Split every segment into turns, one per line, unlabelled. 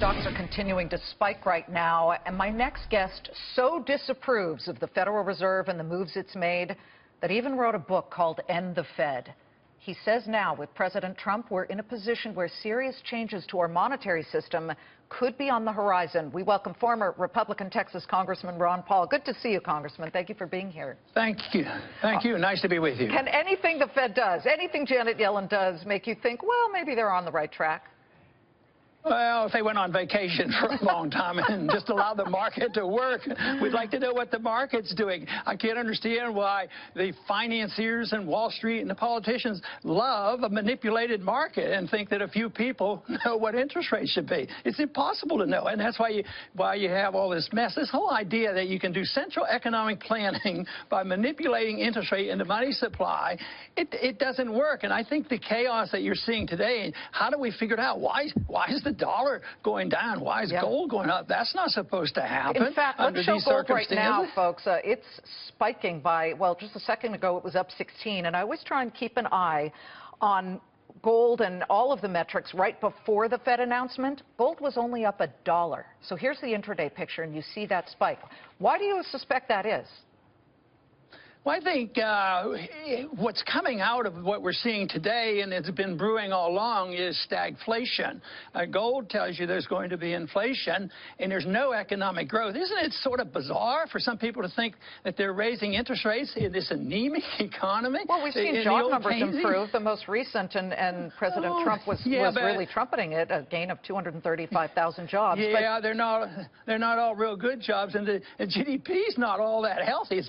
Stocks are continuing to spike right now, and my next guest so disapproves of the Federal Reserve and the moves it's made that he even wrote a book called End the Fed. He says now, with President Trump, we're in a position where serious changes to our monetary system could be on the horizon. We welcome former Republican Texas Congressman Ron Paul. Good to see you, Congressman. Thank you for being here.
Thank you. Thank you. Nice to be with you.
Can anything the Fed does, anything Janet Yellen does, make you think, well, maybe they're on the right track?
Well, if they went on vacation for a long time and just allowed the market to work, we'd like to know what the market's doing. I can't understand why the financiers and Wall Street and the politicians love a manipulated market and think that a few people know what interest rates should be. It's impossible to know, and that's why you have all this mess. This whole idea that you can do central economic planning by manipulating interest rate and the money supply, it doesn't work. And I think the chaos that you're seeing today, how do we figure it out? Why is the dollar going down? Why is gold going up? That's not supposed to happen.
In fact, let's show gold right now, folks. It's spiking by, well, just a second ago it was up 16, and I always try and keep an eye on gold and all of the metrics right before the Fed announcement. Gold was only up $1. So here's the intraday picture, and you see that spike. Why do you suspect that is?
Well, I think what's coming out of what we're seeing today, and it's been brewing all along, is stagflation. Gold tells you there's going to be inflation, and there's no economic growth. Isn't it sort of bizarre for some people to think that they're raising interest rates in this anemic economy?
Well, we've seen job numbers improve. The most recent, and President Trump was really trumpeting it, a gain of 235,000 jobs.
Yeah, they're not all real good jobs, and the GDP's not all that healthy.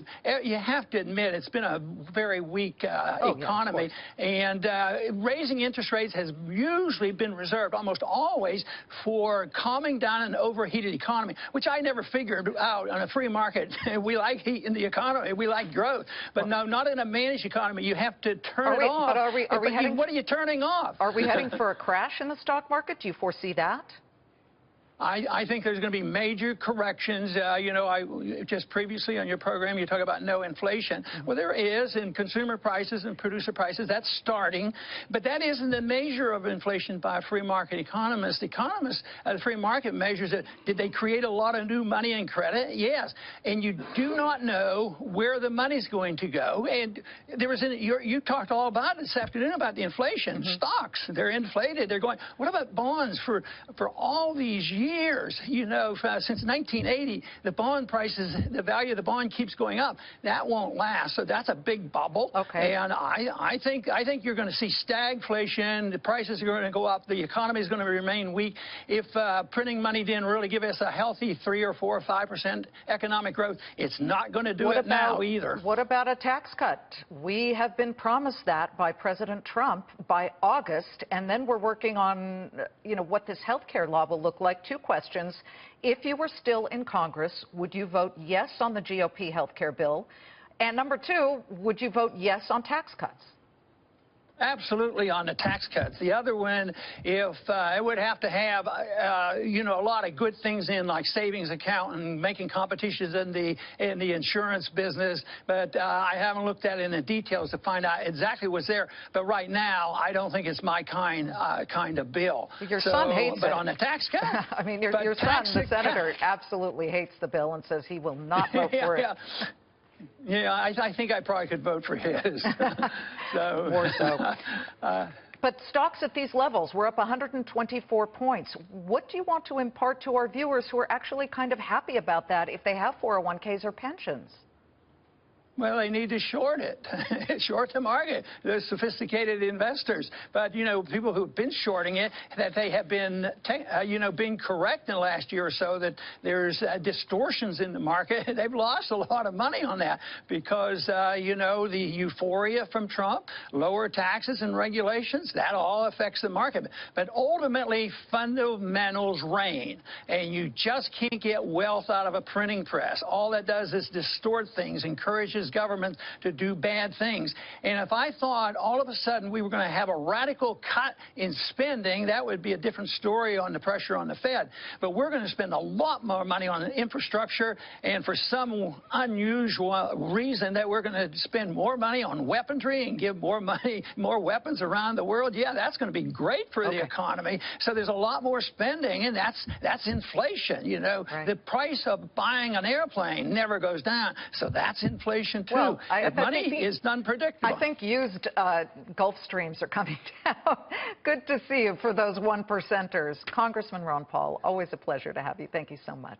You have to admit it's been a very weak economy, and raising interest rates has usually been reserved almost always for calming down an overheated economy, which I never figured out. On a free market, we like heat in the economy, we like growth, but no, not in a managed economy. You have to turn it off. But what are you turning off?
Are we heading for a crash in the stock market? Do you foresee that?
I think there's going to be major corrections. You know, just previously on your program, you talk about no inflation. Well, there is in consumer prices and producer prices. That's starting. But that isn't the measure of inflation by a free market economist. Economists, the free market measures it. Did they create a lot of new money and credit? Yes. And you do not know where the money's going to go. And there was you talked all about it this afternoon about the inflation. Stocks, they're inflated. They're going. What about bonds for all these years? You know, since 1980, the bond prices, the value of the bond keeps going up. That won't last. So that's a big bubble.
Okay.
And I think you're going to see stagflation. The prices are going to go up. The economy is going to remain weak. If printing money didn't really give us a healthy 3 or 4 or 5% economic growth, it's not going to do it now either.
What about a tax cut? We have been promised that by President Trump by August, and then we're working on, you know, what this health care law will look like. Two questions. If you were still in Congress, would you vote yes on the GOP health care bill? And number two, would you vote yes on tax cuts?
Absolutely on the tax cuts. The other one, if it would have to have, you know, a lot of good things in, like savings account and making competitions in the insurance business. But I haven't looked at it in the details to find out exactly what's there. But right now, I don't think it's my kind of bill.
Your son hates it.
But on the tax cut,
I mean, your son, the senator, absolutely hates the bill and says he will not vote for it.
Yeah, I think I probably could vote for his.
More so. But stocks at these levels, we're up 124 points. What do you want to impart to our viewers who are actually kind of happy about that if they have 401ks or pensions?
Well, they need to short it, short the market. They're sophisticated investors. But, you know, people who've been shorting it, that they have been, you know, being correct in the last year or so that there's distortions in the market. They've lost a lot of money on that because, you know, the euphoria from Trump, lower taxes and regulations, that all affects the market. But ultimately, fundamentals reign, and you just can't get wealth out of a printing press. All that does is distort things, encourages causes government to do bad things. And if I thought all of a sudden we were going to have a radical cut in spending, that would be a different story on the pressure on the Fed. But we're going to spend a lot more money on infrastructure, and for some unusual reason that we're going to spend more money on weaponry and give more money, more weapons around the world. Yeah, that's going to be great for the economy. So there's a lot more spending, and that's inflation. You know, the price of buying an airplane never goes down, so that's inflation too.
Well,
money is unpredictable.
I think used Gulfstreams are coming down. Good to see you for those 1%ers. Congressman Ron Paul, always a pleasure to have you. Thank you so much.